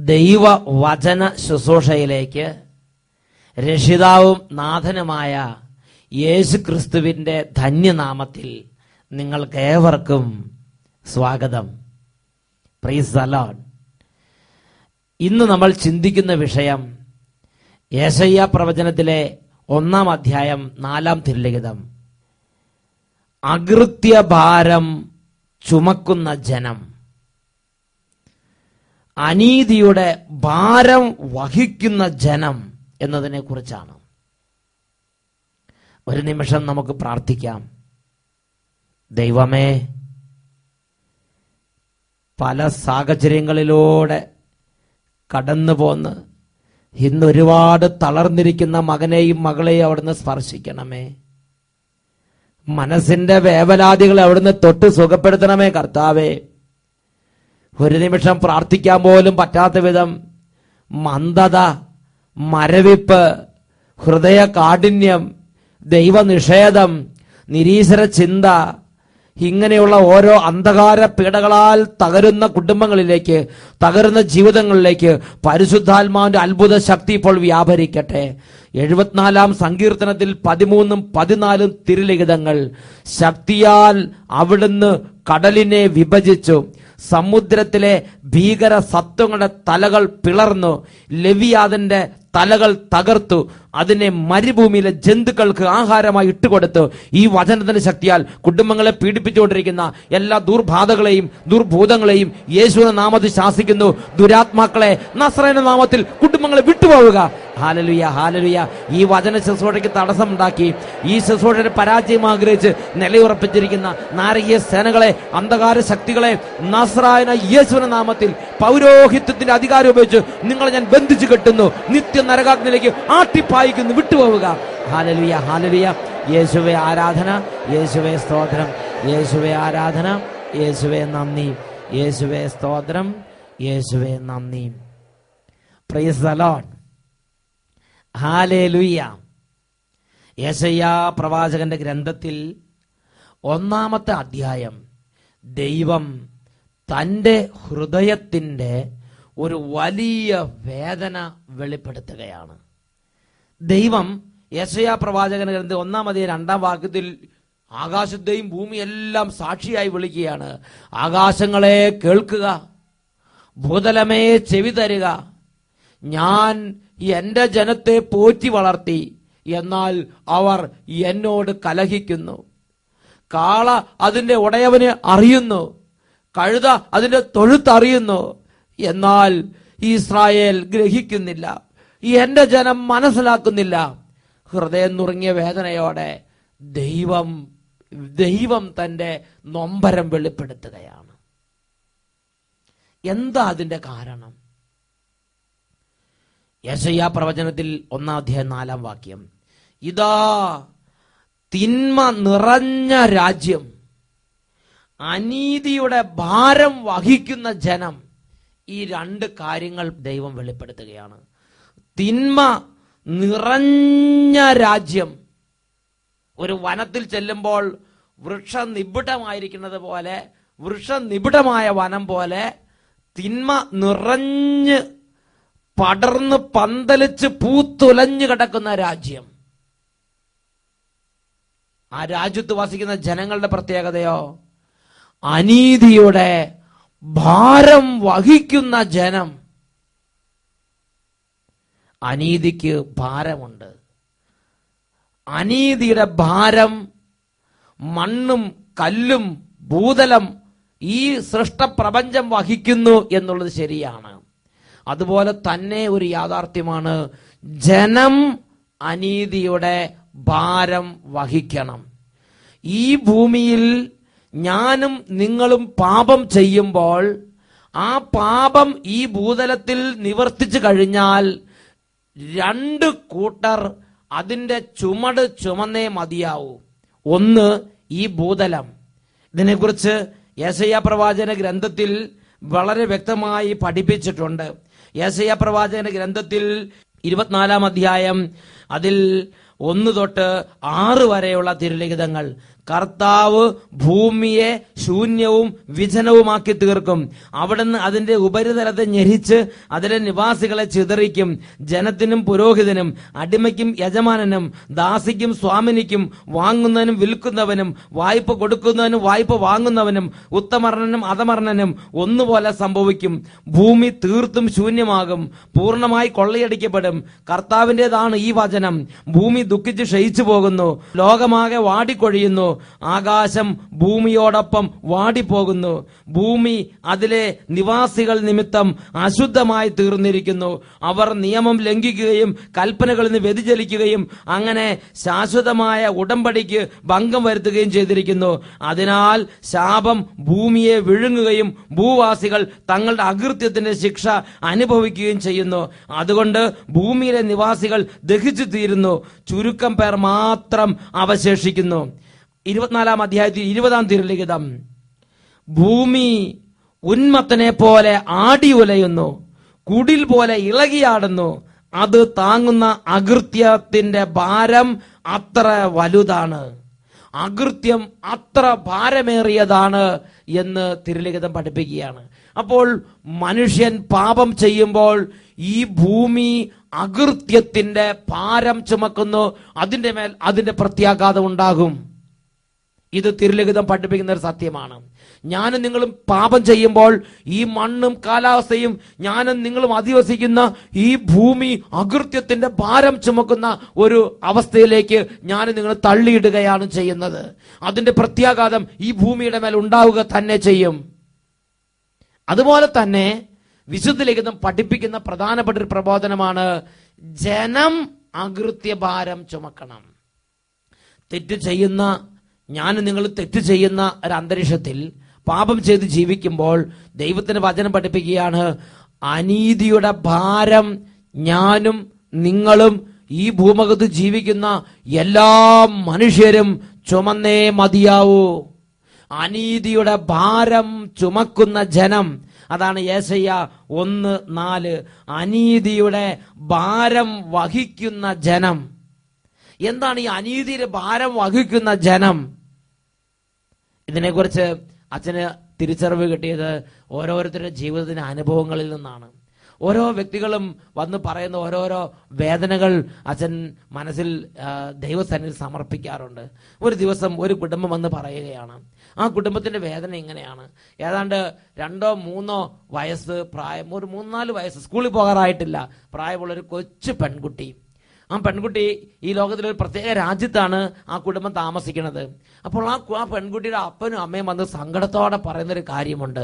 ദൈവവചന ശുശ്രൂഷയിലേക്ക് രക്ഷിതാവും നാഥനുമായ യേശു ക്രിസ്തുവിന്റെ ധന്യനാമത്തിൽ നിങ്ങൾക്കേവർക്കും സ്വാഗതം. Praise the Lord. ഇന്ന് നമ്മൾ ചിന്തിക്കുന്ന വിഷയം യെശയ്യാ പ്രവചനത്തിലെ 1-ാം അധ്യായം 4-ാം തിരുലിഖിതം. അകൃത്യഭാരം ചുമക്കുന്ന ജനം, അനീതിയുടെ ഭാരം വഹിക്കുന്ന ജനം എന്നതിനെ കുറിച്ചാണ്. ഒരു നിമിഷം നമുക്ക് പ്രാർത്ഥിക്കാം. ദൈവമേ, പല സാഹചര്യങ്ങളിലൂടെ കടന്നു പോന്ന് ഇന്ന് ഒരുപാട് തളർന്നിരിക്കുന്ന മകനെയും മകളെയും അവിടുന്ന് സ്പർശിക്കണമേ. മനസ്സിന്റെ വേവലാതികളെ അവിടുന്ന് തൊട്ട് സുഖപ്പെടുത്തണമേ കർത്താവേ. ഒരു നിമിഷം പ്രാർത്ഥിക്കാൻ പോലും പറ്റാത്ത വിധം മന്ദത, മരവിപ്പ്, ഹൃദയ കാഠിന്യം, ദൈവനിഷേധം, നിരീശ്വര ചിന്ത, ഇങ്ങനെയുള്ള ഓരോ അന്ധകാര പീഡകളാൽ തകരുന്ന കുടുംബങ്ങളിലേക്ക്, തകരുന്ന ജീവിതങ്ങളിലേക്ക് പരിശുദ്ധാത്മാവിന്റെ അത്ഭുത ശക്തി ഇപ്പോൾ വ്യാപരിക്കട്ടെ. 74-ാം സങ്കീർത്തനത്തിൽ 13-ഉം 14-ഉം തിരുലിഖിതങ്ങൾ, ശക്തിയാൽ അവിടുന്ന് കടലിനെ വിഭജിച്ചു, സമുദ്രത്തിലെ ഭീകര സത്വങ്ങളുടെ തലകൾ പിളർന്നു, ലെവിയാഥന്റെ തലകൾ തകർത്തു, അതിനെ മരുഭൂമിയിലെ ജന്തുക്കൾക്ക് ആഹാരമായി ഇട്ടുകൊടുത്തു. ഈ വചനത്തിന്റെ ശക്തിയാൽ കുടുംബങ്ങളെ പീഡിപ്പിച്ചുകൊണ്ടിരിക്കുന്ന എല്ലാ ദുർബാധകളെയും ദുർഭൂതങ്ങളെയും യേശുവിന്റെ നാമത്തിൽ ശാസിക്കുന്നു. ദുരാത്മാക്കളെ നസ്രയന്റെ നാമത്തിൽ കുടുംബങ്ങളെ വിട്ടുപോവുക. ഹല്ലേലൂയ, ഹല്ലേലൂയ. ഈ വചന ശുശ്രൂഷയ്ക്ക് തടസ്സമുണ്ടാക്കി ഈ ശുശ്രൂഷയുടെ പരാജയം ആഗ്രഹിച്ച് നിലയുറപ്പിച്ചിരിക്കുന്ന നാരകീയ സേനകളെ, അന്ധകാര ശക്തികളെ നസ്രായന യേശുവിന്റെ നാമത്തിൽ പൗരോഹിത്യത്തിന്റെ അധികാരം ഉപയോഗിച്ച് നിങ്ങളെ ഞാൻ ബന്ധിച്ചു കെട്ടുന്നു. നിത്യ നരകാഗ്നിയിലേക്ക് ആട്ടിപ്പായിക്കുന്നു. വിട്ടുപോവുക. ഹല്ലേലൂയ, ഹല്ലേലൂയ. യേശുവേ ആരാധന, യേശുവേ സ്തോത്രം, യേശുവേ ആരാധന, യേശുവേ നന്ദി, യേശുവേ സ്തോത്രം, യേശുവേ നന്ദി. Praise the Lord. ഹല്ലേലൂയ. യെശയ്യാ പ്രവാചകന്റെ ഗ്രന്ഥത്തിൽ 1-ാമത്തെ അധ്യായം ദൈവം തന്റെ ഹൃദയത്തിന്റെ ഒരു വലിയ വേദന വെളിപ്പെടുത്തുകയാണ്. ദൈവം യെശയ്യാ പ്രവാചകന്റെ ഗ്രന്ഥം 1-ാം അധ്യായം 2-ാം വാക്യത്തിൽ ആകാശത്തെയും ഭൂമിയെല്ലാം സാക്ഷിയായി വിളിക്കുകയാണ്. ആകാശങ്ങളെ കേൾക്കുക, ഭൂതലമേ ചെവി തരുക. ഞാൻ എന്റെ ജനത്തെ പോറ്റി വളർത്തി, എന്നാൽ അവർ എന്നോട് കലഹിക്കുന്നു. കാള അതിന്റെ ഉടയവനെ അറിയുന്നു, കഴുത അതിന്റെ തൊഴുത്തറിയുന്നു, എന്നാൽ ഇസ്രായേൽ ഗ്രഹിക്കുന്നില്ല. എന്റെ ജനം മനസ്സിലാക്കുന്നില്ല. ഹൃദയം നുറുങ്ങിയ വേദനയോടെ ദൈവം തന്റെ നൊമ്പരം വെളിപ്പെടുത്തുകയാണ്. എന്താ അതിന്റെ കാരണം? യെശയ്യാ പ്രവചനത്തിൽ 1-ാം അധ്യായം 4-ാം വാക്യം, ഇതാ തിന്മ നിറഞ്ഞ രാജ്യം, അനീതിയുടെ ഭാരം വഹിക്കുന്ന ജനം. ഈ 2 കാര്യങ്ങൾ ദൈവം വെളിപ്പെടുത്തുകയാണ്. തിന്മ നിറഞ്ഞ രാജ്യം. ഒരു വനത്തിൽ ചെല്ലുമ്പോൾ വൃക്ഷനിബിഡമായിരിക്കുന്നത് പോലെ, വൃക്ഷനിബിഡമായ വനം പോലെ തിന്മ നിറഞ്ഞ് പടർന്ന് പന്തലിച്ച് പൂത്തുലഞ്ഞു കിടക്കുന്ന രാജ്യം. ആ രാജ്യത്ത് വസിക്കുന്ന ജനങ്ങളുടെ പ്രത്യേകതയോ അനീതിയുടെ ഭാരം വഹിക്കുന്ന ജനം. അനീതിക്ക് ഭാരമുണ്ട്. അനീതിയുടെ ഭാരം മണ്ണും കല്ലും ഭൂതലം ഈ സൃഷ്ടപ്രപഞ്ചം വഹിക്കുന്നു എന്നുള്ളത് ശരിയാണ്. അതുപോലെ തന്നെ ഒരു യാഥാർത്ഥ്യമാണ്, ജനം അനീതിയുടെ ഭാരം വഹിക്കണം. ഈ ഭൂമിയിൽ ഞാനും നിങ്ങളും പാപം ചെയ്യുമ്പോൾ ആ പാപം ഈ ഭൂതലത്തിൽ നിവർത്തിച്ചു കഴിഞ്ഞാൽ 2 കൂട്ടർ അതിന്റെ ചുമട് ചുമന്നേ മതിയാവൂ. ഒന്ന് ഈ ഭൂതലം. ഇതിനെക്കുറിച്ച് യെശയ്യാ പ്രവാചന ഗ്രന്ഥത്തിൽ വളരെ വ്യക്തമായി പഠിപ്പിച്ചിട്ടുണ്ട്. യെശയ്യാ പ്രവാചകന്റെ ഗ്രന്ഥത്തിൽ 24-ാം അധ്യായം അതിൽ 1 തൊട്ട് 6 വരെയുള്ള തിരുലിഖിതങ്ങൾ കർത്താവ് ഭൂമിയെ ശൂന്യവും വിജനവുമാക്കി തീർക്കും. അവിടുന്ന് അതിന്റെ ഉപരിതലത്തെ ഞെരിച്ച് അതിലെ നിവാസികളെ ചിതറിക്കും. ജനത്തിനും പുരോഹിതനും അടിമയ്ക്കും യജമാനനും ദാസിക്കും സ്വാമിനിക്കും വാങ്ങുന്നവനും വിൽക്കുന്നവനും വായ്പ കൊടുക്കുന്നവനും വായ്പ വാങ്ങുന്നവനും ഉത്തമർണനും അധമർണനും ഒന്നുപോലെ സംഭവിക്കും. ഭൂമി തീർത്തും ശൂന്യമാകും, പൂർണ്ണമായി കൊള്ളയടിക്കപ്പെടും. കർത്താവിൻ്റെതാണ് ഈ വചനം. ഭൂമി ദുഃഖിച്ച് ക്ഷയിച്ചു പോകുന്നു, ലോകമാകെ വാടിക്കൊഴിയുന്നു, ആകാശം ഭൂമിയോടൊപ്പം വാടിപ്പോകുന്നു. ഭൂമി അതിലെ നിവാസികൾ നിമിത്തം അശുദ്ധമായി തീർന്നിരിക്കുന്നു. അവർ നിയമം ലംഘിക്കുകയും കൽപ്പനകളിൽ നിന്ന് വ്യതിചലിക്കുകയും അങ്ങനെ ശാശ്വതമായ ഉടമ്പടിക്ക് ഭംഗം വരുത്തുകയും ചെയ്തിരിക്കുന്നു. അതിനാൽ ശാപം ഭൂമിയെ വിഴുങ്ങുകയും ഭൂവാസികൾ തങ്ങളുടെ അകൃത്യത്തിന്റെ ശിക്ഷ അനുഭവിക്കുകയും ചെയ്യുന്നു. അതുകൊണ്ട് ഭൂമിയിലെ നിവാസികൾ ദഹിച്ചു തീരുന്നു, ചുരുക്കം പേർ മാത്രം അവശേഷിക്കുന്നു. 24-ാം അധ്യായത്തിൽ 20-ാം തിരുലിഖിതം, ഭൂമി ഉന്മത്തനെ പോലെ ആടി ഉലയുന്നു, കുടിൽ പോലെ ഇളകിയാടുന്നു. അത് താങ്ങുന്ന അകൃത്യത്തിന്റെ ഭാരം അത്ര വലുതാണ്. അകൃത്യം അത്ര ഭാരമേറിയതാണ് എന്ന് തിരുലിഖിതം പഠിപ്പിക്കുകയാണ്. അപ്പോൾ മനുഷ്യൻ പാപം ചെയ്യുമ്പോൾ ഈ ഭൂമി അകൃത്യത്തിന്റെ ഭാരം ചുമക്കുന്നു. അതിന്റെ മേൽ അതിന്റെ പ്രത്യാഘാതം ഉണ്ടാകും. ഇത് തിരുലിഖിതം പഠിപ്പിക്കുന്ന ഒരു സത്യമാണ്. ഞാനും നിങ്ങളും പാപം ചെയ്യുമ്പോൾ ഈ മണ്ണും കാലാവസ്ഥയും ഞാനും നിങ്ങളും അധിവസിക്കുന്ന ഈ ഭൂമി അകൃത്യത്തിന്റെ ഭാരം ചുമക്കുന്ന ഒരു അവസ്ഥയിലേക്ക് ഞാനും നിങ്ങൾ തള്ളിയിടുകയാണ് ചെയ്യുന്നത്. അതിന്റെ പ്രത്യാഘാതം ഈ ഭൂമിയുടെ മേൽ ഉണ്ടാവുക തന്നെ ചെയ്യും. അതുപോലെ തന്നെ വിശുദ്ധ ലിഖിതം പഠിപ്പിക്കുന്ന പ്രധാനപ്പെട്ട ഒരു പ്രബോധനമാണ് ജനം അകൃത്യഭാരം ചുമക്കണം. തെറ്റ് ചെയ്യുന്ന ഞാനും നിങ്ങൾ തെറ്റ് ചെയ്യുന്ന ഒരു അന്തരീക്ഷത്തിൽ പാപം ചെയ്ത് ജീവിക്കുമ്പോൾ ദൈവത്തിന്റെ വചനം പഠിപ്പിക്കുകയാണ്, അനീതിയുടെ ഭാരം ഞാനും നിങ്ങളും ഈ ഭൂമുഖത്ത് ജീവിക്കുന്ന എല്ലാ മനുഷ്യരും ചുമന്നേ മതിയാവൂ. അനീതിയുടെ ഭാരം ചുമക്കുന്ന ജനം, അതാണ് യേശയ്യ 1:4. അനീതിയുടെ ഭാരം വഹിക്കുന്ന ജനം. എന്താണ് ഈ അനീതിയുടെ ഭാരം വഹിക്കുന്ന ജനം? ഇതിനെക്കുറിച്ച് അച്ഛന് തിരിച്ചറിവ് കിട്ടിയത് ഓരോരുത്തരുടെ ജീവിതത്തിന്റെ അനുഭവങ്ങളിൽ നിന്നാണ്. ഓരോ വ്യക്തികളും വന്ന് പറയുന്ന ഓരോരോ വേദനകൾ അച്ഛൻ മനസ്സിൽ ദൈവസന്നിധിയിൽ സമർപ്പിക്കാറുണ്ട്. ഒരു ദിവസം ഒരു കുടുംബം വന്ന് പറയുകയാണ്, ആ കുടുംബത്തിന്റെ വേദന ഇങ്ങനെയാണ്. ഏതാണ്ട് 2-3 വയസ്സ് പ്രായം, ഒരു 3-4 വയസ്സ്, സ്കൂളിൽ പോകാറായിട്ടില്ല പ്രായമുള്ളൊരു കൊച്ചു പെൺകുട്ടി. ആ പെൺകുട്ടി ഈ ലോകത്തിലൊരു പ്രത്യേക രാജ്യത്താണ് ആ കുടുംബം താമസിക്കുന്നത്. അപ്പോൾ ആ പെൺകുട്ടിയുടെ അപ്പനും അമ്മയും വന്ന് സങ്കടത്തോടെ പറയുന്നൊരു കാര്യമുണ്ട്.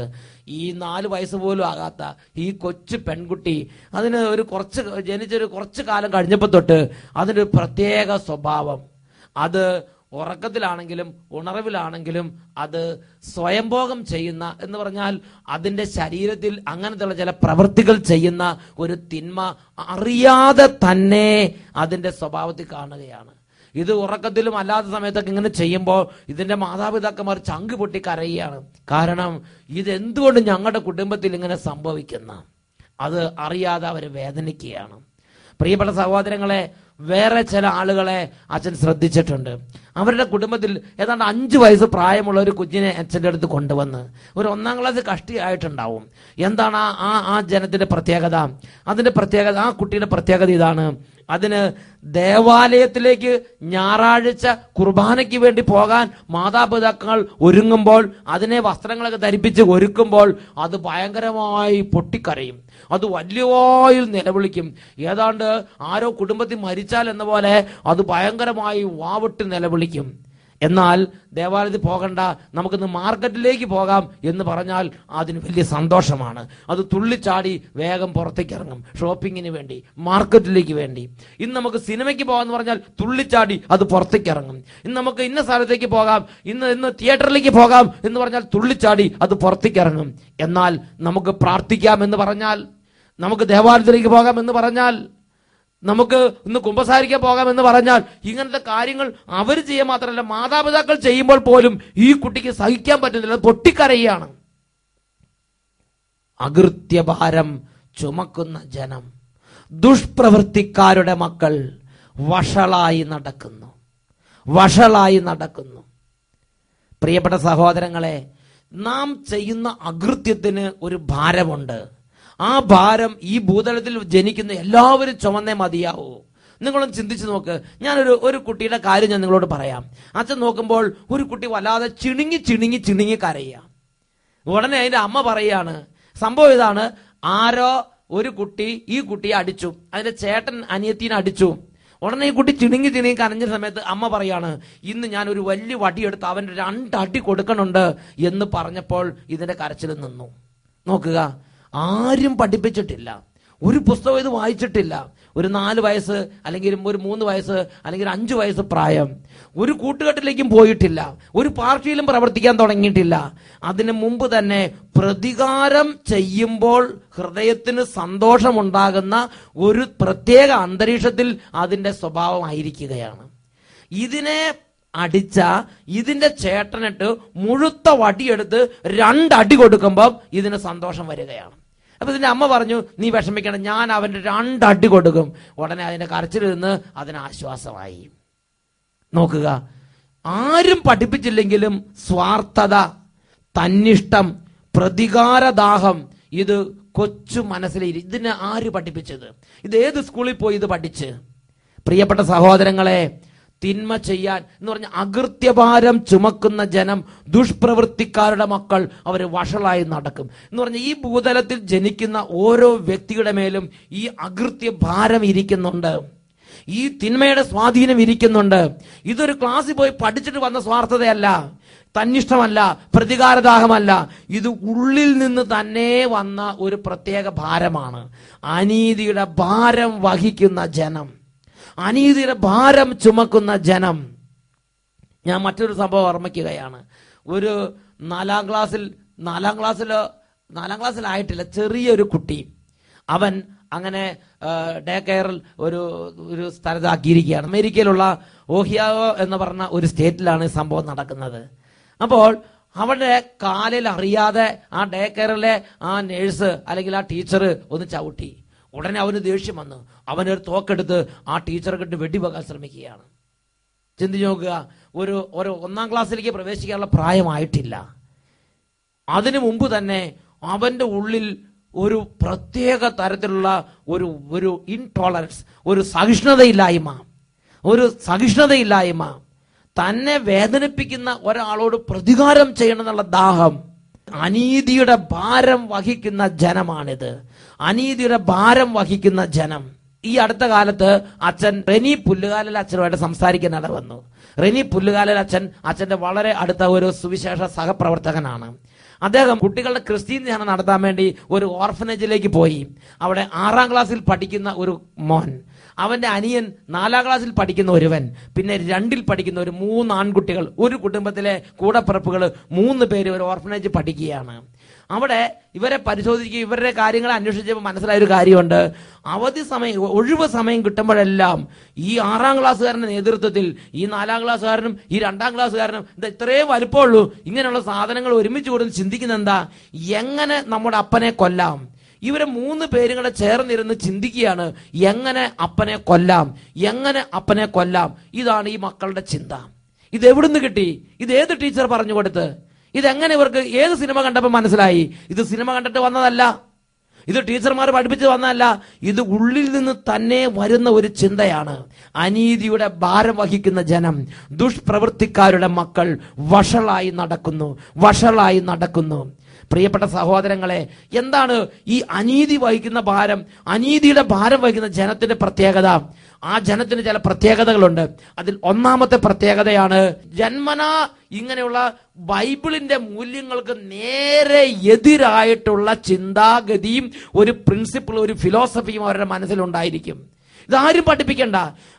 ഈ 4 വയസ്സ് പോലും ആകാത്ത ഈ കൊച്ചു പെൺകുട്ടി, അതിന് ജനിച്ചൊരു കുറച്ച് കാലം കഴിഞ്ഞപ്പോൾ തൊട്ട് അതിനൊരു പ്രത്യേക സ്വഭാവം. അത് ഉറക്കത്തിലാണെങ്കിലും ഉണർവിലാണെങ്കിലും അത് സ്വയംഭോഗം ചെയ്യുന്ന എന്ന് പറഞ്ഞാൽ അതിന്റെ ശരീരത്തിൽ അങ്ങനത്തെയുള്ള ചില പ്രവൃത്തികൾ ചെയ്യുന്ന ഒരു തിന്മ അറിയാതെ തന്നെ അതിന്റെ സ്വഭാവത്തിൽ കാണുകയാണ്. ഇത് ഉറക്കത്തിലും അല്ലാത്ത സമയത്തൊക്കെ ഇങ്ങനെ ചെയ്യുമ്പോൾ ഇതിന്റെ മാതാപിതാക്കന്മാർ ചങ്ക് പൊട്ടി കരയുകയാണ്. കാരണം ഇതെന്തുകൊണ്ട് ഞങ്ങളുടെ കുടുംബത്തിൽ ഇങ്ങനെ സംഭവിക്കുന്ന അത് അറിയാതെ അവർ വേദനിക്കുകയാണ്. പ്രിയപ്പെട്ട സഹോദരങ്ങളെ, വേറെ ചില ആളുകളെ അച്ഛൻ ശ്രദ്ധിച്ചിട്ടുണ്ട്. അവരുടെ കുടുംബത്തിൽ ഏതാണ്ട് 5 വയസ്സ് പ്രായമുള്ള ഒരു കുഞ്ഞിനെ അച്ഛൻ്റെ അടുത്ത് കൊണ്ടുവന്ന് ഒരു 1-ാം ക്ലാസ് കഷ്ടിയായിട്ടുണ്ടാവും. എന്താണ് ആ ജനത്തിന്റെ പ്രത്യേകത? അതിന്റെ പ്രത്യേകത, ആ കുട്ടിയുടെ പ്രത്യേകത ഇതാണ്. അതിന് ദേവാലയത്തിലേക്ക് ഞായറാഴ്ച കുർബാനയ്ക്ക് വേണ്ടി പോകാൻ മാതാപിതാക്കൾ ഒരുങ്ങുമ്പോൾ, അതിനെ വസ്ത്രങ്ങളൊക്കെ ധരിപ്പിച്ച് ഒരുക്കുമ്പോൾ അത് ഭയങ്കരമായി പൊട്ടിക്കരയും. അത് വലിയവായിൽ നിലവിളിക്കും. ഏതാണ്ട് ആരോ കുടുംബത്തിൽ മരിച്ചാൽ എന്ന പോലെ അത് ഭയങ്കരമായി വാവിട്ട് നിലവിളിക്കും. എന്നാൽ ദേവാലയത്തിൽ പോകണ്ട, നമുക്കിന്ന് മാർക്കറ്റിലേക്ക് പോകാം എന്ന് പറഞ്ഞാൽ അതിന് വലിയ സന്തോഷമാണ്. അത് തുള്ളിച്ചാടി വേഗം പുറത്തേക്ക് ഇറങ്ങും ഷോപ്പിങ്ങിന് വേണ്ടി, മാർക്കറ്റിലേക്ക് വേണ്ടി. ഇന്ന് നമുക്ക് സിനിമയ്ക്ക് പോകാമെന്ന് പറഞ്ഞാൽ തുള്ളിച്ചാടി അത് പുറത്തേക്ക് ഇറങ്ങും. ഇന്ന് നമുക്ക് ഇന്ന സ്ഥലത്തേക്ക് പോകാം, ഇന്ന് തിയേറ്ററിലേക്ക് പോകാം എന്ന് പറഞ്ഞാൽ തുള്ളിച്ചാടി അത് പുറത്തേക്ക് ഇറങ്ങും. എന്നാൽ നമുക്ക് പ്രാർത്ഥിക്കാം എന്ന് പറഞ്ഞാൽ, നമുക്ക് ദേവാലയത്തിലേക്ക് പോകാം എന്ന് പറഞ്ഞാൽ, നമുക്ക് ഇന്ന് കുമ്പസാരിക്കാൻ പോകാം എന്ന് പറഞ്ഞാൽ, ഇങ്ങനത്തെ കാര്യങ്ങൾ അവർ ചെയ്യാൻ മാത്രമല്ല മാതാപിതാക്കൾ ചെയ്യുമ്പോൾ പോലും ഈ കുട്ടിക്ക് സഹിക്കാൻ പറ്റുന്നില്ല, പൊട്ടിക്കരയാണ്. അകൃത്യഭാരം ചുമക്കുന്ന ജനം, ദുഷ്പ്രവൃത്തിക്കാരുടെ മക്കൾ വഷളായി നടക്കുന്നു. പ്രിയപ്പെട്ട സഹോദരങ്ങളെ, നാം ചെയ്യുന്ന അകൃത്യത്തിന് ഒരു ഭാരമുണ്ട്. ആ ഭാരം ഈ ഭൂതലത്തിൽ ജനിക്കുന്ന എല്ലാവരും ചുമന്നേ മതിയാവൂ. നിങ്ങളൊന്ന് ചിന്തിച്ചു നോക്ക്. ഞാനൊരു കുട്ടിയുടെ കാര്യം ഞാൻ നിങ്ങളോട് പറയാം. അച്ഛൻ നോക്കുമ്പോൾ ഒരു കുട്ടി വല്ലാതെ ചിണുങ്ങി കരയുക. ഉടനെ അതിന്റെ അമ്മ പറയാണ്, സംഭവം ഇതാണ്, ആരോ ഒരു കുട്ടി ഈ കുട്ടിയെ അടിച്ചു, അതിന്റെ ചേട്ടൻ അനിയത്തിനെ അടിച്ചു. ഉടനെ ഈ കുട്ടി ചിണുങ്ങി കരഞ്ഞ സമയത്ത് അമ്മ പറയാണ്, ഇന്ന് ഞാൻ ഒരു വലിയ വടിയെടുത്ത് അവന്റെ 2 അടി കൊടുക്കണുണ്ട് എന്ന് പറഞ്ഞപ്പോൾ ഇതിന്റെ കരച്ചിൽ നിന്നു. നോക്കുക, ആരും പഠിപ്പിച്ചിട്ടില്ല, ഒരു പുസ്തകം ഇത് വായിച്ചിട്ടില്ല. ഒരു 4 വയസ്സ് അല്ലെങ്കിൽ ഒരു 3 വയസ്സ് അല്ലെങ്കിൽ 5 വയസ്സ് പ്രായം, ഒരു കൂട്ടുകെട്ടിലേക്കും പോയിട്ടില്ല, ഒരു പാർട്ടിയിലും പ്രവർത്തിക്കാൻ തുടങ്ങിയിട്ടില്ല. അതിനു മുമ്പ് തന്നെ പ്രതികാരം ചെയ്യുമ്പോൾ ഹൃദയത്തിന് സന്തോഷമുണ്ടാകുന്ന ഒരു പ്രത്യേക അന്തരീക്ഷത്തിൽ അതിന്റെ സ്വഭാവമായിരിക്കുകയാണ്. ഇതിനെ അടിച്ച ഇതിന്റെ ചേട്ടനിട്ട് മുഴുത്ത വടിയെടുത്ത് 2 അടി കൊടുക്കുമ്പോൾ ഇതിന് സന്തോഷം വരികയാണ്. അപ്പൊ ഇതിന്റെ അമ്മ പറഞ്ഞു, നീ വിഷമിക്കണം, ഞാൻ അവന്റെ 2 അടി കൊടുക്കും. ഉടനെ അതിന്റെ കരച്ചിൽ നിന്ന് അതിന് ആശ്വാസമായി. നോക്കുക, ആരും പഠിപ്പിച്ചില്ലെങ്കിലും സ്വാർത്ഥത, തന്നിഷ്ടം, പ്രതികാരദാഹം ഇത് കൊച്ചു മനസ്സിലിരി. ഇതിനെ ആര് പഠിപ്പിച്ചത്? ഇത് ഏത് സ്കൂളിൽ പോയി ഇത് പഠിച്ച്? പ്രിയപ്പെട്ട സഹോദരങ്ങളെ, തിന്മ ചെയ്യാൻ എന്ന് പറഞ്ഞ അകൃത്യഭാരം ചുമക്കുന്ന ജനം, ദുഷ്പ്രവൃത്തിക്കാരുടെ മക്കൾ, അവർ വഷളായി നടക്കും എന്ന് പറഞ്ഞ ഈ ഭൂതലത്തിൽ ജനിക്കുന്ന ഓരോ വ്യക്തിയുടെ മേലും ഈ അകൃത്യ ഭാരം ഇരിക്കുന്നുണ്ട്, ഈ തിന്മയുടെ സ്വാധീനം ഇരിക്കുന്നുണ്ട്. ഇതൊരു ക്ലാസ്സിൽ പോയി പഠിച്ചിട്ട് വന്ന സ്വാർത്ഥതയല്ല, തന്നിഷ്ടമല്ല, പ്രതികാരദാഹമല്ല. ഇത് ഉള്ളിൽ നിന്ന് തന്നെ വന്ന ഒരു പ്രത്യേക ഭാരമാണ്. അനീതിയുടെ ഭാരം വഹിക്കുന്ന ജനം, അനീതിയുടെ ഭാരം ചുമക്കുന്ന ജനം. ഞാൻ മറ്റൊരു സംഭവം ഓർമ്മിക്കുകയാണ്. ഒരു 4ാം ക്ലാസ്സിലായിട്ടില്ല ചെറിയൊരു കുട്ടി, അവൻ അങ്ങനെ ഡേ കെയറിൽ ഒരു സ്ഥലത്താക്കിയിരിക്കുകയാണ്. അമേരിക്കയിലുള്ള ഓഹിയോ എന്ന് പറഞ്ഞ ഒരു സ്റ്റേറ്റിലാണ് ഈ സംഭവം നടക്കുന്നത്. അപ്പോൾ അവന്റെ കാലിൽ അറിയാതെ ആ ഡേ കെയറിലെ ആ നേഴ്സ് അല്ലെങ്കിൽ ആ ടീച്ചർ ഒന്ന് ചവിട്ടി. ഉടനെ അവന് ദേഷ്യം വന്നു. അവനൊരു തോക്കെടുത്ത് ആ ടീച്ചറെ കണ്ട് വെടിവെക്കാൻ ശ്രമിക്കുകയാണ്. ചിന്തിച്ചു നോക്കുക, ഒരു 1ാം ക്ലാസ്സിലേക്ക് പ്രവേശിക്കാനുള്ള പ്രായമായിട്ടില്ല. അതിനു മുമ്പ് തന്നെ അവന്റെ ഉള്ളിൽ ഒരു പ്രത്യേക തരത്തിലുള്ള ഒരു ഇൻടോളറൻസ്, ഒരു സഹിഷ്ണുതയില്ലായ്മ, തന്നെ വേദനിപ്പിക്കുന്ന ഒരാളോട് പ്രതികാരം ചെയ്യണമെന്നുള്ള ദാഹം. അനീതിയുടെ ഭാരം വഹിക്കുന്ന ജനമാണിത്, അനീതിയുടെ ഭാരം വഹിക്കുന്ന ജനം. ഈ അടുത്ത കാലത്ത് അച്ഛൻ റെനി പുല്ലുകാലിൽ അച്ഛനുമായിട്ട് സംസാരിക്കാനിട വന്നു. റെനി പുല്ലുകാലിൽ അച്ഛന്റെ വളരെ അടുത്ത ഒരു സുവിശേഷ സഹപ്രവർത്തകനാണ്. അദ്ദേഹം കുട്ടികളുടെ ക്രിസ്ത്യൻ ധ്യാനം നടത്താൻ വേണ്ടി ഒരു ഓർഫനേജിലേക്ക് പോയി. അവിടെ 6ാം ക്ലാസ്സിൽ പഠിക്കുന്ന ഒരു മോൻ, അവന്റെ അനിയൻ 4ാം ക്ലാസ്സിൽ പഠിക്കുന്ന ഒരുവൻ, പിന്നെ 2ൽ പഠിക്കുന്ന ഒരു 3 ആൺകുട്ടികൾ, ഒരു കുടുംബത്തിലെ കൂടപ്പിറപ്പുകൾ 3 പേര് ഒരു ഓർഫനേജ് പഠിക്കുകയാണ്. അവിടെ ഇവരെ പരിശോധിക്കുകയും ഇവരുടെ കാര്യങ്ങൾ അന്വേഷിച്ചപ്പോൾ മനസ്സിലായൊരു കാര്യമുണ്ട്. അവധി സമയം, ഒഴിവ് സമയം കിട്ടുമ്പോഴെല്ലാം ഈ 6ാം ക്ലാസ്സുകാരന്റെ നേതൃത്വത്തിൽ ഈ 4ാം ക്ലാസ്സുകാരനും ഈ 2ാം ക്ലാസ്സുകാരനും ഇത് ഇത്രയും വലുപ്പമുള്ളൂ, ഇങ്ങനെയുള്ള സാധനങ്ങൾ ഒരുമിച്ച് കൂടുതൽ ചിന്തിക്കുന്ന എന്താ, എങ്ങനെ നമ്മുടെ അപ്പനെ കൊല്ലാം. ഇവരെ 3 പേരും കൂടെ ചേർന്നിരുന്ന് ചിന്തിക്കുകയാണ്, എങ്ങനെ അപ്പനെ കൊല്ലാം. ഇതാണ് ഈ മക്കളുടെ ചിന്ത. ഇത് എവിടുന്ന് കിട്ടി? ഇത് ഏത് ടീച്ചർ പറഞ്ഞു കൊടുത്ത്? ഇതെങ്ങനെ ഇവർക്ക് ഏത് സിനിമ കണ്ടപ്പോൾ മനസ്സിലായി? ഇത് സിനിമ കണ്ടിട്ട് വന്നതല്ല, ഇത് ടീച്ചർമാർ പഠിപ്പിച്ച് വന്നതല്ല, ഇത് ഉള്ളിൽ നിന്ന് തന്നെ വരുന്ന ഒരു ചിന്തയാണ്. അനീതിയുടെ ഭാരം വഹിക്കുന്ന ജനം, ദുഷ്പ്രവൃത്തിക്കാരുടെ മക്കൾ വഷളായി നടക്കുന്നു. പ്രിയപ്പെട്ട സഹോദരങ്ങളെ, എന്താണ് ഈ അനീതി വഹിക്കുന്ന ഭാരം, അനീതിയുടെ ഭാരം വഹിക്കുന്ന ജനത്തിന്റെ പ്രത്യേകത? ആ ജനത്തിന് ചില പ്രത്യേകതകളുണ്ട്. അതിൽ ഒന്നാമത്തെ പ്രത്യേകതയാണ്, ജന്മനാ ഇങ്ങനെയുള്ള ബൈബിളിന്റെ മൂല്യങ്ങൾക്ക് നേരെ എതിരായിട്ടുള്ള ചിന്താഗതിയും ഒരു പ്രിൻസിപ്പിളും ഒരു ഫിലോസഫിയും അവരുടെ മനസ്സിലുണ്ടായിരിക്കും. ഇതാരും പഠിപ്പിക്കണ്ട.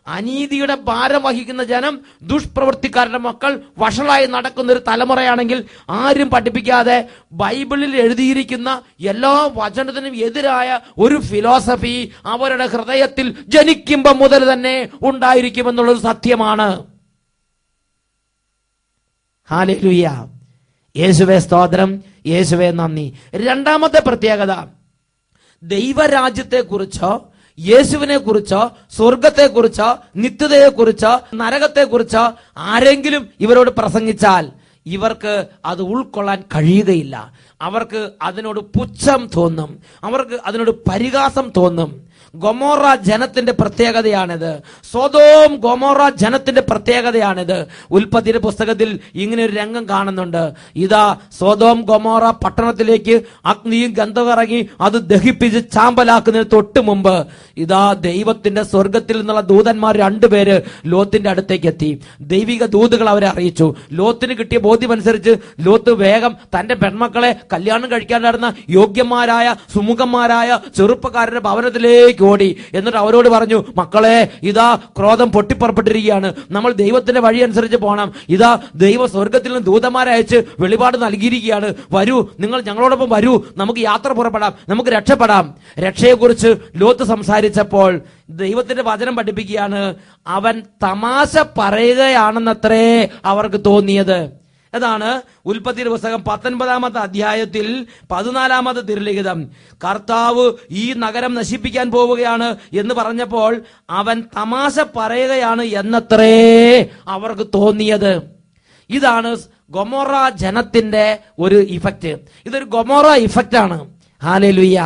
അനീതിയുടെ ഭാരം വഹിക്കുന്ന ജനം, ദുഷ്പ്രവൃത്തിക്കാരുടെ മക്കൾ വഷളായി നടക്കുന്ന ഒരു തലമുറയാണെങ്കിൽ ആരും പഠിപ്പിക്കാതെ ബൈബിളിൽ എഴുതിയിരിക്കുന്ന എല്ലാ വചനത്തിനും എതിരായ ഒരു ഫിലോസഫി അവരുടെ ഹൃദയത്തിൽ ജനിക്കുമ്പോൾ മുതൽ തന്നെ ഉണ്ടായിരിക്കുമെന്നുള്ളൊരു സത്യമാണ്. ഹല്ലേലൂയ, യേശുവേ സ്തോത്രം, യേശുവേ നന്ദി. രണ്ടാമത്തെ പ്രത്യേകത, ദൈവരാജ്യത്തെക്കുറിച്ചോ യേശുവിനെ കുറിച്ചോ സ്വർഗത്തെക്കുറിച്ചോ നിത്യതയെക്കുറിച്ചോ നരകത്തെക്കുറിച്ചോ ആരെങ്കിലും ഇവരോട് പ്രസംഗിച്ചാൽ ഇവർക്ക് അത് ഉൾക്കൊള്ളാൻ കഴിയുകയില്ല. അവർക്ക് അതിനോട് പുച്ഛം തോന്നും, അവർക്ക് അതിനോട് പരിഹാസം തോന്നും. ഗൊമോറ ജനത്തിന്റെ പ്രത്യേകതയാണിത്. സൊദോം ഗൊമോറ ജനത്തിന്റെ പ്രത്യേകതയാണിത്. ഉൽപ്പത്തിയുടെ പുസ്തകത്തിൽ ഇങ്ങനെ ഒരു രംഗം കാണുന്നുണ്ട്. ഇതാ സൊദോം ഗൊമോറ പട്ടണത്തിലേക്ക് അഗ്നിയും ഗന്ധവും ഇറങ്ങി അത് ദഹിപ്പിച്ച് ചാമ്പലാക്കുന്നതിന് തൊട്ട് മുമ്പ് ഇതാ ദൈവത്തിന്റെ സ്വർഗത്തിൽ നിന്നുള്ള ദൂതന്മാർ 2 പേര് ലോത്തിന്റെ അടുത്തേക്ക് എത്തി. ദൈവിക ദൂതുകൾ അവരെ അറിയിച്ചു. ലോത്തിന് കിട്ടിയ ബോധ്യമനുസരിച്ച് ലോത്ത് വേഗം തന്റെ പെൺമക്കളെ കല്യാണം കഴിക്കാനായിരുന്ന യോഗ്യന്മാരായ സുമുഖന്മാരായ ചെറുപ്പക്കാരുടെ ഭവനത്തിലേക്ക് ഓടി. എന്നിട്ട് അവരോട് പറഞ്ഞു, മക്കളെ, ഇതാ ക്രോധം പൊട്ടിപ്പുറപ്പെട്ടിരിക്കുകയാണ്, നമ്മൾ ദൈവത്തിന്റെ വഴി അനുസരിച്ച് പോകണം. ഇതാ ദൈവ സ്വർഗത്തിൽ നിന്ന് ദൂതന്മാരെ അയച്ച് വെളിപാട് നൽകിയിരിക്കുകയാണ്. വരൂ, നിങ്ങൾ ഞങ്ങളോടൊപ്പം വരൂ, നമുക്ക് യാത്ര പുറപ്പെടാം, നമുക്ക് രക്ഷപ്പെടാം. രക്ഷയെക്കുറിച്ച് ലോത്ത് സംസാരിച്ചപ്പോൾ ദൈവത്തിന്റെ വചനം പഠിപ്പിക്കുകയാണ്, അവൻ തമാശ പറയുകയാണെന്നത്രേ അവർക്ക് തോന്നിയത്. അതാണ് ഉൽപ്പത്തിയുടെ പുസ്തകം 19-ാമത്തെ അധ്യായത്തിൽ 14-ാമത്തെ തിരുലിഖിതം. കർത്താവ് ഈ നഗരം നശിപ്പിക്കാൻ പോവുകയാണ് എന്ന് പറഞ്ഞപ്പോൾ അവൻ തമാശ പറയുകയാണ് എന്നത്രേ അവർക്ക് തോന്നിയത്. ഇതാണ് ഗൊമോറ ജനത്തിന്റെ ഒരു ഇഫക്റ്റ്. ഇതൊരു ഗൊമോറ ഇഫക്റ്റ് ആണ്. ഹല്ലേലൂയ.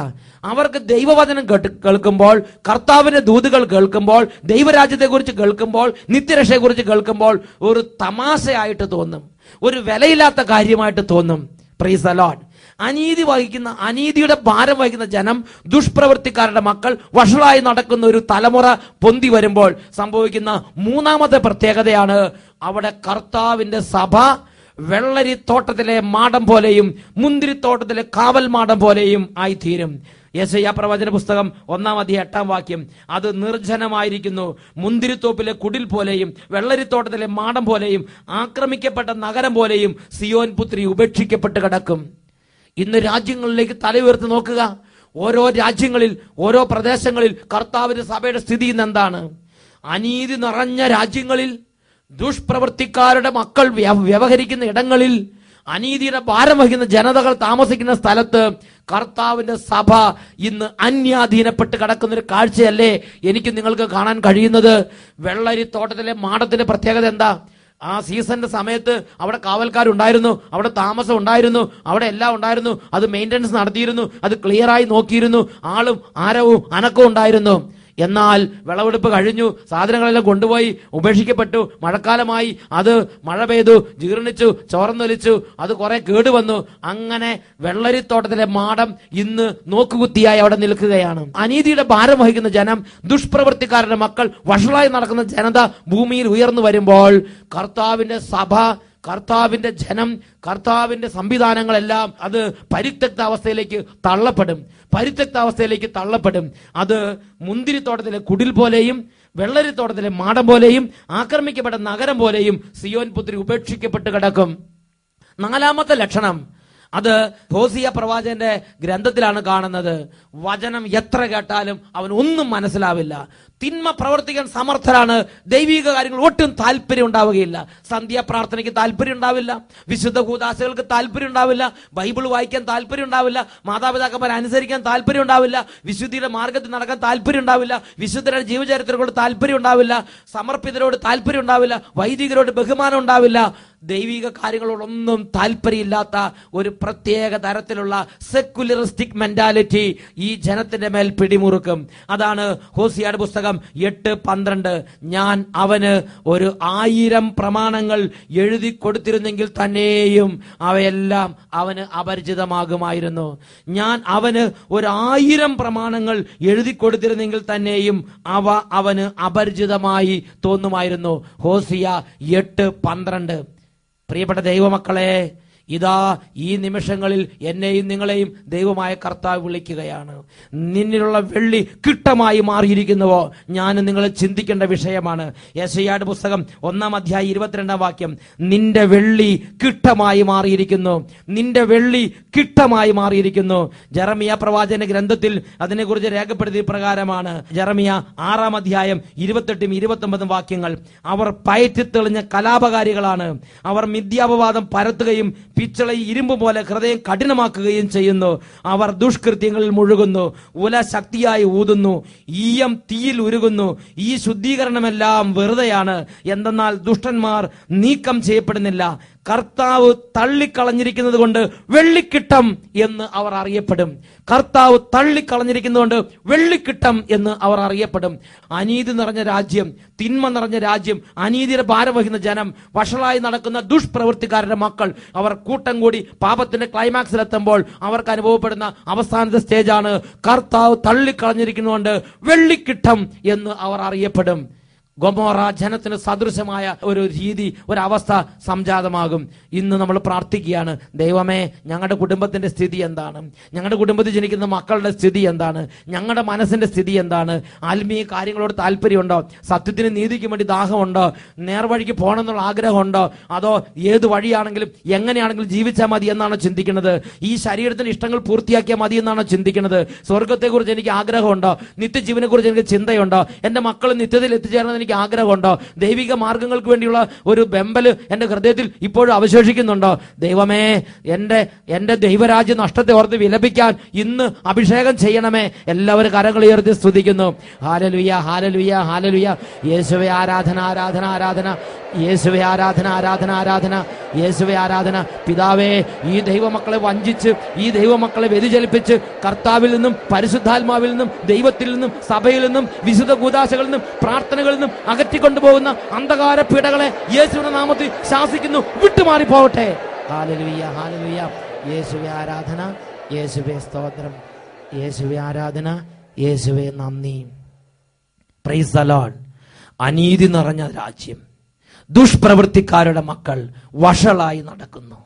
അവർക്ക് ദൈവവചനം കേൾക്കുമ്പോൾ, കർത്താവിന്റെ ദൂതുകൾ കേൾക്കുമ്പോൾ, ദൈവരാജ്യത്തെക്കുറിച്ച് കേൾക്കുമ്പോൾ, നിത്യരക്ഷയെക്കുറിച്ച് കേൾക്കുമ്പോൾ ഒരു തമാശയായിട്ട് തോന്നും, ഒരു വിലയില്ലാത്ത കാര്യമായിട്ട് തോന്നും. Praise the Lord. അനീതിയുടെ ഭാരം വഹിക്കുന്ന ജനം, ദുഷ്പ്രവൃത്തിക്കാരുടെ മക്കൾ, വഷളായി നടക്കുന്ന ഒരു തലമുറ പൊന്തി വരുമ്പോൾ സംഭവിക്കുന്ന 3-ാമത്തെ പ്രത്യേകതയാണ് അവിടെ കർത്താവിന്റെ സഭ വെള്ളരിത്തോട്ടത്തിലെ മാടം പോലെയും മുന്തിരിത്തോട്ടത്തിലെ കാവൽ മാടം പോലെയും ആയിത്തീരും. യെശയ്യാ പ്രവചന പുസ്തകം 1-ാം അധ്യായം 8-ാം വാക്യം. അത് നിർജ്ജനമായിരിക്കുന്നു, മുന്തിരിത്തോപ്പിലെ കുടിൽ പോലെയും വെള്ളരിത്തോട്ടത്തിലെ മാടം പോലെയും ആക്രമിക്കപ്പെട്ട നഗരം പോലെയും സിയോൻ പുത്രി ഉപേക്ഷിക്കപ്പെട്ട് കിടക്കും. ഇന്ന് രാജ്യങ്ങളിലേക്ക് തല ഉയർത്തി നോക്കുക. ഓരോ രാജ്യങ്ങളിൽ, ഓരോ പ്രദേശങ്ങളിൽ കർത്താവിന്റെ സഭയുടെ സ്ഥിതി ഇന്ന് എന്താണ്? അനീതി നിറഞ്ഞ രാജ്യങ്ങളിൽ, ദുഷ്പ്രവൃത്തിക്കാരുടെ മക്കൾ വ്യവഹരിക്കുന്ന ഇടങ്ങളിൽ, അനീതിയുടെ ഭാരം വഹിക്കുന്ന ജനതകൾ താമസിക്കുന്ന സ്ഥലത്ത് കർത്താവിന്റെ സഭ ഇന്ന് അന്യാധീനപ്പെട്ട് കിടക്കുന്ന ഒരു കാഴ്ചയല്ലേ എനിക്ക് നിങ്ങൾക്ക് കാണാൻ കഴിയുന്നത്? വെള്ളരിത്തോട്ടത്തിലെ മാടത്തിന്റെ പ്രത്യേകത എന്താ? ആ സീസണിന്റെ സമയത്ത് അവിടെ കാവൽക്കാരുണ്ടായിരുന്നു, അവിടെ താമസം ഉണ്ടായിരുന്നു, അവിടെ എല്ലാം ഉണ്ടായിരുന്നു. അത് മെയിൻ്റനൻസ് നടത്തിയിരുന്നു, അത് ക്ലിയറായി നോക്കിയിരുന്നു, ആളും ആരവും അനക്കവും ഉണ്ടായിരുന്നു. എന്നാൽ വിളവെടുപ്പ് കഴിഞ്ഞു, സാധനങ്ങളെല്ലാം കൊണ്ടുപോയി ഉപേക്ഷിക്കപ്പെട്ടു, മഴക്കാലമായി, അത് മഴ പെയ്തു, ജീർണിച്ചു, ചോർന്നൊലിച്ചു, അത് കുറെ കേടുവന്നു. അങ്ങനെ വെള്ളരിത്തോട്ടത്തിലെ മാടം ഇന്ന് നോക്കുകുത്തിയായി അവിടെ നിൽക്കുകയാണ്. അനീതിയുടെ ഭാരം വഹിക്കുന്ന ജനം, ദുഷ്പ്രവൃത്തിക്കാരുടെ മക്കൾ, വഷളായി നടക്കുന്ന ജനത ഭൂമിയിൽ ഉയർന്നു വരുമ്പോൾ കർത്താവിന്റെ സഭ, കർത്താവിന്റെ ജനം, കർത്താവിന്റെ സംവിധാനങ്ങളെല്ലാം അത് പരിത്യക്താവസ്ഥയിലേക്ക് തള്ളപ്പെടും. അത് മുന്തിരിത്തോട്ടത്തിലെ കുടിൽ പോലെയും വെള്ളരിത്തോട്ടത്തിലെ മാടം പോലെയും ആക്രമിക്കപ്പെട്ട നഗരം പോലെയും സിയോൻ പുത്രി ഉപേക്ഷിക്കപ്പെട്ട് കിടക്കും. 4-ാമത്തെ ലക്ഷണം അത് ഹോസിയ പ്രവാചകന്റെ ഗ്രന്ഥത്തിലാണ് കാണുന്നത്. വചനം എത്ര കേട്ടാലും അവൻ ഒന്നും മനസ്സിലാവില്ല. തിന്മ പ്രവർത്തിക്കാൻ സമർത്ഥരാണ്. ദൈവിക കാര്യങ്ങൾ ഒട്ടും താല്പര്യം ഉണ്ടാവുകയില്ല. സന്ധ്യാപ്രാർത്ഥനയ്ക്ക് താല്പര്യം ഉണ്ടാവില്ല, വിശുദ്ധ കൂദാശകൾക്ക് താല്പര്യം ഉണ്ടാവില്ല, ബൈബിൾ വായിക്കാൻ താല്പര്യം ഉണ്ടാവില്ല, മാതാപിതാക്കന്മാരെ അനുസരിക്കാൻ താല്പര്യം ഉണ്ടാവില്ല, വിശുദ്ധിയുടെ മാർഗത്തിൽ നടക്കാൻ താല്പര്യം ഉണ്ടാവില്ല, വിശുദ്ധരുടെ ജീവചരിത്രങ്ങളോട് താല്പര്യം ഉണ്ടാവില്ല, സമർപ്പിതരോട് താല്പര്യം ഉണ്ടാവില്ല, വൈദികരോട് ബഹുമാനം ഉണ്ടാവില്ല. ദൈവിക കാര്യങ്ങളോടൊന്നും താല്പര്യമില്ലാത്ത ഒരു പ്രത്യേക തരത്തിലുള്ള സെക്കുലറിസ്റ്റിക് മെന്റാലിറ്റി ഈ ജനത്തിന്റെ മേൽ പിടിമുറുക്കും. അതാണ് ഹോസിയയുടെ പുസ്തകം 8:12. ഞാൻ അവന് 1000 പ്രമാണങ്ങൾ എഴുതി കൊടുത്തിരുന്നെങ്കിൽ തന്നെയും അവയെല്ലാം അവന് അപരിചിതമാകുമായിരുന്നു. ഞാൻ അവന് 1000 പ്രമാണങ്ങൾ എഴുതി കൊടുത്തിരുന്നെങ്കിൽ തന്നെയും അവ അവന് അപരിചിതമായി തോന്നുമായിരുന്നു. ഹോസിയ 8:12. പ്രിയപ്പെട്ട ദൈവമക്കളെ, ഇതാ ഈ നിമിഷങ്ങളിൽ എന്നെയും നിങ്ങളെയും ദൈവമായ കർത്താവ് വിളിക്കുകയാണ്. നിന്നിലുള്ള വെള്ളി കിട്ടമായി മാറിയിരിക്കുന്നുവോ? ഞാൻ നിങ്ങൾ ചിന്തിക്കേണ്ട വിഷയമാണ്. യെശയ്യായുടെ പുസ്തകം 1-ാം അധ്യായം 22-ാം വാക്യം. നിന്റെ വെള്ളി കിട്ടമായി മാറിയിരിക്കുന്നു, നിന്റെ വെള്ളി കിട്ടമായി മാറിയിരിക്കുന്നു. ജെറമിയ പ്രവാചകന്റെ ഗ്രന്ഥത്തിൽ അതിനെക്കുറിച്ച് രേഖപ്പെടുത്തിയ പ്രകാരമാണ്. ജെറമിയ 6-ാം അധ്യായം 28-ഉം 29-ഉം വാക്യങ്ങൾ. അവർ പയറ്റിത്തെളിഞ്ഞ കലാപകാരികളാണ്. അവർ മിഥ്യാപവാദം പരത്തുകയും പിച്ചള ഇരുമ്പ് പോലെ ഹൃദയം കഠിനമാക്കുകയും ചെയ്യുന്നു. അവർ ദുഷ്കൃത്യങ്ങളിൽ മുഴുകുന്നു, ഉല ശക്തിയായി ഊതുന്നു, ഈയം തീയിൽ ഉരുകുന്നു. ഈ ശുദ്ധീകരണമെല്ലാം വെറുതെയാണ്. എന്തെന്നാൽ ദുഷ്ടന്മാർ നീക്കം ചെയ്യപ്പെടുന്നില്ല. കർത്താവ് തള്ളിക്കളഞ്ഞിരിക്കുന്നത് കൊണ്ട് വെള്ളിക്കിട്ടം എന്ന് അവർ അറിയപ്പെടും. കർത്താവ് തള്ളിക്കളഞ്ഞിരിക്കുന്നതുകൊണ്ട് വെള്ളിക്കിട്ടം എന്ന് അവർ അറിയപ്പെടും. അനീതി നിറഞ്ഞ രാജ്യം, തിന്മ നിറഞ്ഞ രാജ്യം, അനീതിയുടെ ഭാരം വഹിക്കുന്ന ജനം, വഷളായി നടക്കുന്ന ദുഷ്പ്രവൃത്തിക്കാരുടെ മക്കൾ, അവർ കൂട്ടം കൂടി പാപത്തിന്റെ ക്ലൈമാക്സിലെത്തുമ്പോൾ അവർക്ക് അനുഭവപ്പെടുന്ന അവസാനത്തെ സ്റ്റേജാണ് കർത്താവ് തള്ളിക്കളഞ്ഞിരിക്കുന്നതുകൊണ്ട് വെള്ളിക്കിട്ടം എന്ന് അവർ അറിയപ്പെടും. ഗൊമോറ ജനത്തിന് സദൃശമായ ഒരു രീതി, ഒരവസ്ഥ സംജാതമാകും. ഇന്ന് നമ്മൾ പ്രാർത്ഥിക്കുകയാണ്, ദൈവമേ ഞങ്ങളുടെ കുടുംബത്തിന്റെ സ്ഥിതി എന്താണ്, ഞങ്ങളുടെ കുടുംബത്തിൽ ജനിക്കുന്ന മക്കളുടെ സ്ഥിതി എന്താണ്, ഞങ്ങളുടെ മനസ്സിന്റെ സ്ഥിതി എന്താണ്, ആത്മീയ കാര്യങ്ങളോട് താല്പര്യമുണ്ടോ, സത്യത്തിന് നീതിക്ക് വേണ്ടി ദാഹമുണ്ടോ, നേർവഴിക്ക് പോകണമെന്നുള്ള ആഗ്രഹമുണ്ടോ, അതോ ഏത് വഴിയാണെങ്കിലും എങ്ങനെയാണെങ്കിലും ജീവിച്ചാൽ മതി എന്നാണോ ചിന്തിക്കുന്നത്, ഈ ശരീരത്തിന്റെ ഇഷ്ടങ്ങൾ പൂർത്തിയാക്കിയാൽ മതി എന്നാണോ ചിന്തിക്കുന്നത്, സ്വർഗത്തെക്കുറിച്ച് എനിക്ക് ആഗ്രഹമുണ്ടോ, നിത്യജീവനെ കുറിച്ച് എനിക്ക് ചിന്തയുണ്ടോ, എന്റെ മക്കൾ നിത്യതയിൽ എത്തിച്ചേർന്നത് എനിക്ക് ആഗ്രഹമുണ്ടോ, ദൈവിക മാർഗങ്ങൾക്ക് വേണ്ടിയുള്ള ഒരു ബെമ്പല് എന്റെ ഹൃദയത്തിൽ ഇപ്പോഴും അവശേഷിക്കുന്നുണ്ടോ? ദൈവമേ, എന്റെ ദൈവരാജ്യ നഷ്ടത്തെ ഓർത്ത് വിലപിക്കാൻ ഇന്ന് അഭിഷേകം ചെയ്യണമേ. എല്ലാവരും കരങ്ങൾ ഉയർത്തി സ്തുതിക്കുന്നു. ഹല്ലേലൂയ, ഹല്ലേലൂയ, ഹല്ലേലൂയ. യേശുവേ ആരാധന, ആരാധന, ആരാധന. യേശുവേ ആരാധന, ആരാധന, ആരാധന. യേശുവേ ആരാധന. പിതാവേ, ഈ ദൈവമക്കളെ വഞ്ചിച്ച്, ഈ ദൈവമക്കളെ വ്യതിചലിപ്പിച്ച് കർത്താവിൽ നിന്നും പരിശുദ്ധാത്മാവിൽ നിന്നും ദൈവത്തിൽ നിന്നും സഭയിൽ നിന്നും വിശുദ്ധ കൂദാശകളിൽ നിന്നും പ്രാർത്ഥനകളിൽ നിന്നും അകറ്റിക്കൊണ്ടുപോകുന്ന അന്ധകാര പീഡകളെ യേശുവിന്റെ നാമത്തിൽ ശാസിക്കുന്നു, വിട്ടുമാറി പോകട്ടെ. ഹല്ലേലൂയ, ഹല്ലേലൂയ. യേശുവേ ആരാധന, യേശുവേ സ്തോത്രം, യേശുവേ ആരാധന, യേശുവേ നന്ദി. Praise the Lord. അനീതി നിറഞ്ഞ രാജ്യം, ദുഷ്പ്രവൃത്തിക്കാരുടെ മക്കൾ വഷളായി നടക്കുന്നു.